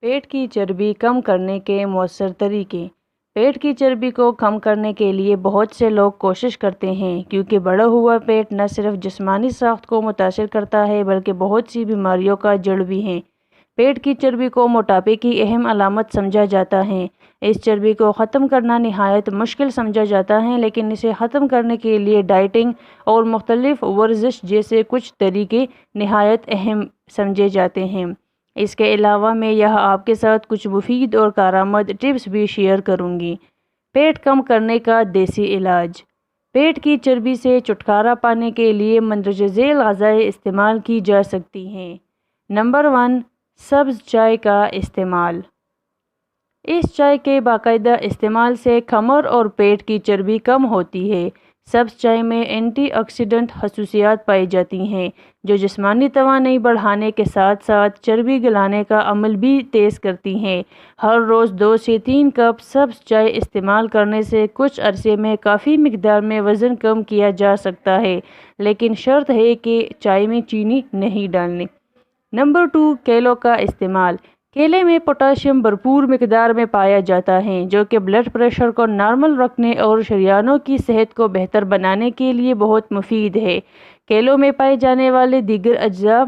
پیٹ کی چربی کم کرنے کے مؤثر طریقے۔ پیٹ کی چربی کو کم کرنے کے لیے بہت سے لوگ کوشش کرتے ہیں کیونکہ بڑھا ہوا پیٹ نہ صرف جسمانی ساخت کو متاثر کرتا ہے بلکہ بہت سی بیماریوں کا جڑ بھی ہے۔ پیٹ کی چربی کو موٹاپے کی اہم علامت سمجھا جاتا ہے۔ اس چربی کو ختم کرنا نہایت مشکل سمجھا جاتا ہے، لیکن اسے ختم کرنے کے لیے ڈائٹنگ اور مختلف ورزش جیسے کچھ طریقے نہایت اہم سمجھے جاتے ہیں۔ اس کے علاوہ میں یہاں آپ کے ساتھ کچھ مفید اور کارآمد ٹپس بھی شیئر کروں گی۔ پیٹ کم کرنے کا دیسی علاج۔ پیٹ کی چربی سے چھٹکارا پانے کے لیے مندرجہ ذیل غذائیں استعمال کی جا سکتی ہیں۔ نمبر 1، سبز چائے کا استعمال۔ اس چائے کے باقاعدہ استعمال سے کمر اور پیٹ کی چربی کم ہوتی ہے۔ سبز چائے میں اینٹی آکسیڈنٹ خصوصیات پائی جاتی ہیں جو جسمانی توانائی بڑھانے کے ساتھ ساتھ چربی گلانے کا عمل بھی تیز کرتی ہیں۔ ہر روز 2 سے 3 کپ سبز چائے استعمال کرنے سے کچھ عرصے میں کافی مقدار میں وزن کم کیا جا سکتا ہے، لیکن شرط ہے کہ چائے میں چینی نہیں ڈالنی۔ نمبر 2، کیلوں کا استعمال۔ کیلے میں پوٹاشیم بھرپور مقدار میں پایا جاتا ہے جو کہ بلڈ پریشر کو نارمل رکھنے اور شریانوں کی صحت کو بہتر بنانے کے لیے بہت مفید ہے۔ کیلوں میں پائے جانے والے دیگر اجزاء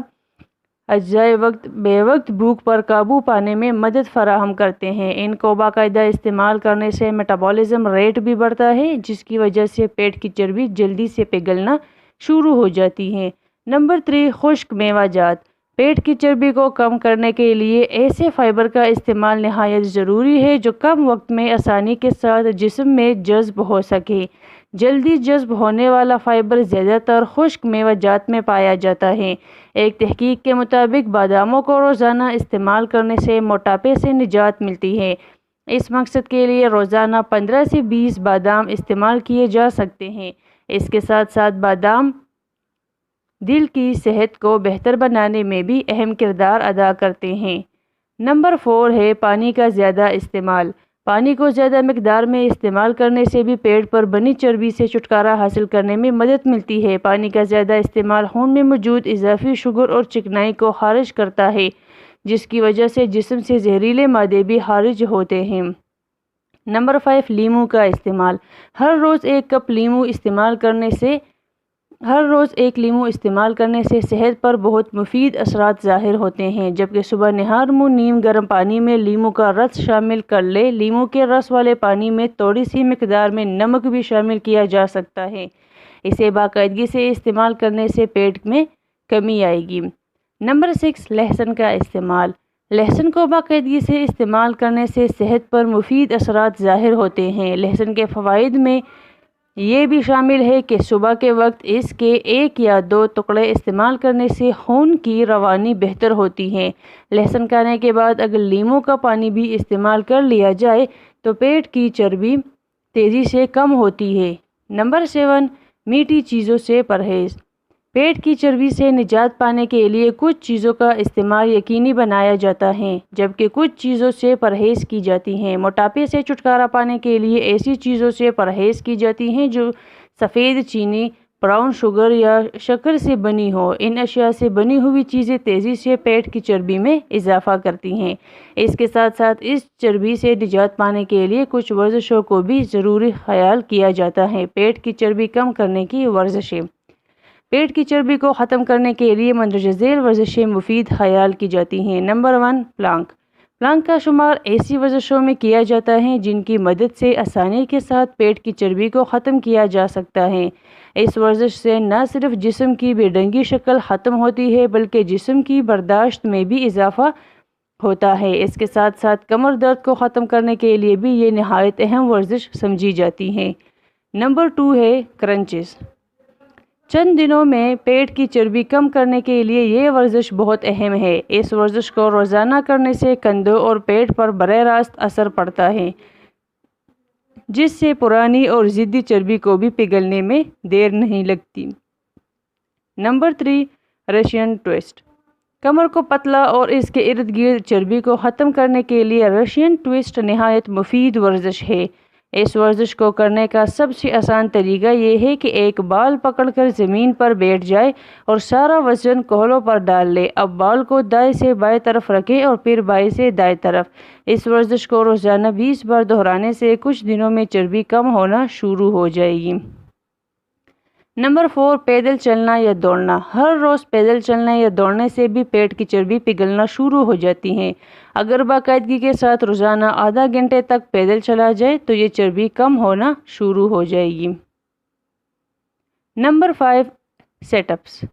بے وقت بھوک پر قابو پانے میں مدد فراہم کرتے ہیں۔ ان کو باقاعدہ استعمال کرنے سے میٹابولزم ریٹ بھی بڑھتا ہے، جس کی وجہ سے پیٹ کی چربی جلدی سے پگھلنا شروع ہو جاتی ہے۔ نمبر 3، خشک میوہ جات۔ پیٹ کی چربی کو کم کرنے کے لیے ایسے فائبر کا استعمال نہایت ضروری ہے جو کم وقت میں آسانی کے ساتھ جسم میں جذب ہو سکے۔ جلدی جذب ہونے والا فائبر زیادہ تر خشک میوہ جات میں پایا جاتا ہے۔ ایک تحقیق کے مطابق باداموں کو روزانہ استعمال کرنے سے موٹاپے سے نجات ملتی ہے۔ اس مقصد کے لیے روزانہ 15 سے 20 بادام استعمال کیے جا سکتے ہیں۔ اس کے ساتھ ساتھ بادام دل کی صحت کو بہتر بنانے میں بھی اہم کردار ادا کرتے ہیں۔ نمبر 4 ہے پانی کا زیادہ استعمال۔ پانی کو زیادہ مقدار میں استعمال کرنے سے بھی پیٹ پر بنی چربی سے چھٹکارا حاصل کرنے میں مدد ملتی ہے۔ پانی کا زیادہ استعمال خون میں موجود اضافی شوگر اور چکنائی کو خارج کرتا ہے، جس کی وجہ سے جسم سے زہریلے مادے بھی خارج ہوتے ہیں۔ نمبر 5، لیموں کا استعمال۔ ہر روز ایک لیموں استعمال کرنے سے صحت پر بہت مفید اثرات ظاہر ہوتے ہیں، جبکہ صبح نہار منہ نیم گرم پانی میں لیموں کا رس شامل کر لیں۔ لیموں کے رس والے پانی میں تھوڑی سی مقدار میں نمک بھی شامل کیا جا سکتا ہے۔ اسے باقاعدگی سے استعمال کرنے سے پیٹ میں کمی آئے گی۔ نمبر 6، لہسن کا استعمال۔ لہسن کو باقاعدگی سے استعمال کرنے سے صحت پر مفید اثرات ظاہر ہوتے ہیں۔ لہسن کے فوائد میں یہ بھی شامل ہے کہ صبح کے وقت اس کے 1 یا 2 ٹکڑے استعمال کرنے سے خون کی روانی بہتر ہوتی ہے۔ لہسن کھانے کے بعد اگر لیموں کا پانی بھی استعمال کر لیا جائے تو پیٹ کی چربی تیزی سے کم ہوتی ہے۔ نمبر 7، میٹھی چیزوں سے پرہیز۔ پیٹ کی چربی سے نجات پانے کے لیے کچھ چیزوں کا استعمال یقینی بنایا جاتا ہے، جبکہ کچھ چیزوں سے پرہیز کی جاتی ہیں۔ موٹاپے سے چھٹکارا پانے کے لیے ایسی چیزوں سے پرہیز کی جاتی ہیں جو سفید چینی، براؤن شوگر یا شکر سے بنی ہو۔ ان اشیاء سے بنی ہوئی چیزیں تیزی سے پیٹ کی چربی میں اضافہ کرتی ہیں۔ اس کے ساتھ ساتھ اس چربی سے نجات پانے کے لیے کچھ ورزشوں کو بھی ضروری خیال کیا جاتا ہے۔ پیٹ کی چربی کم کرنے کی ورزشیں۔ پیٹ کی چربی کو ختم کرنے کے لیے مندرجہ ذیل ورزشیں مفید خیال کی جاتی ہیں۔ Number 1، Planck. پلانک کا شمار ایسی ورزشوں میں کیا جاتا ہے جن کی مدد سے آسانی کے ساتھ پیٹ کی چربی کو ختم کیا جا سکتا ہے۔ اس ورزش سے نہ صرف جسم کی بے ڈھنگی شکل ختم ہوتی ہے بلکہ جسم کی برداشت میں بھی اضافہ ہوتا ہے۔ اس کے ساتھ ساتھ کمر درد کو ختم کرنے کے لیے بھی یہ نہایت اہم ورزش سمجھی جاتی ہے۔ نمبر 2 ہے کرنچز۔ چند دنوں میں پیٹ کی چربی کم کرنے کے لیے یہ ورزش بہت اہم ہے۔ اس ورزش کو روزانہ کرنے سے کندھوں اور پیٹ پر براہ راست اثر پڑتا ہے، جس سے پرانی اور ضدی چربی کو بھی پگھلنے میں دیر نہیں لگتی۔ Number 3، Russian twist. کمر کو پتلا اور اس کے ارد گرد چربی کو ختم کرنے کے لیے رشین ٹوسٹ نہایت مفید ورزش ہے۔ اس ورزش کو کرنے کا سب سے آسان طریقہ یہ ہے کہ ایک بال پکڑ کر زمین پر بیٹھ جائے اور سارا وزن کوہلوں پر ڈال لے۔ اب بال کو دائیں سے بائیں طرف رکھیں اور پھر بائیں سے دائیں طرف۔ اس ورزش کو روزانہ 20 بار دہرانے سے کچھ دنوں میں چربی کم ہونا شروع ہو جائے گی۔ نمبر 4، پیدل چلنا یا دوڑنا۔ ہر روز پیدل چلنے یا دوڑنے سے بھی پیٹ کی چربی پگھلنا شروع ہو جاتی ہے۔ اگر باقاعدگی کے ساتھ روزانہ آدھا گھنٹے تک پیدل چلا جائے تو یہ چربی کم ہونا شروع ہو جائے گی۔ Number 5، set ups.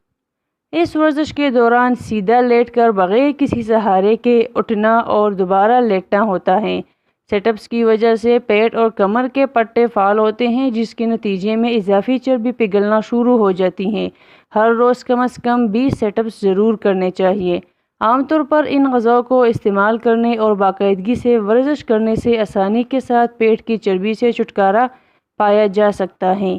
اس ورزش کے دوران سیدھا لیٹ کر بغیر کسی سہارے کے اٹھنا اور دوبارہ لیٹنا ہوتا ہے۔ سیٹ اپس کی وجہ سے پیٹ اور کمر کے پٹے فعال ہوتے ہیں، جس کے نتیجے میں اضافی چربی پگھلنا شروع ہو جاتی ہے۔ ہر روز کم از کم 20 سیٹ اپس ضرور کرنے چاہیے۔ عام طور پر ان غذاؤں کو استعمال کرنے اور باقاعدگی سے ورزش کرنے سے آسانی کے ساتھ پیٹ کی چربی سے چھٹکارا پایا جا سکتا ہے۔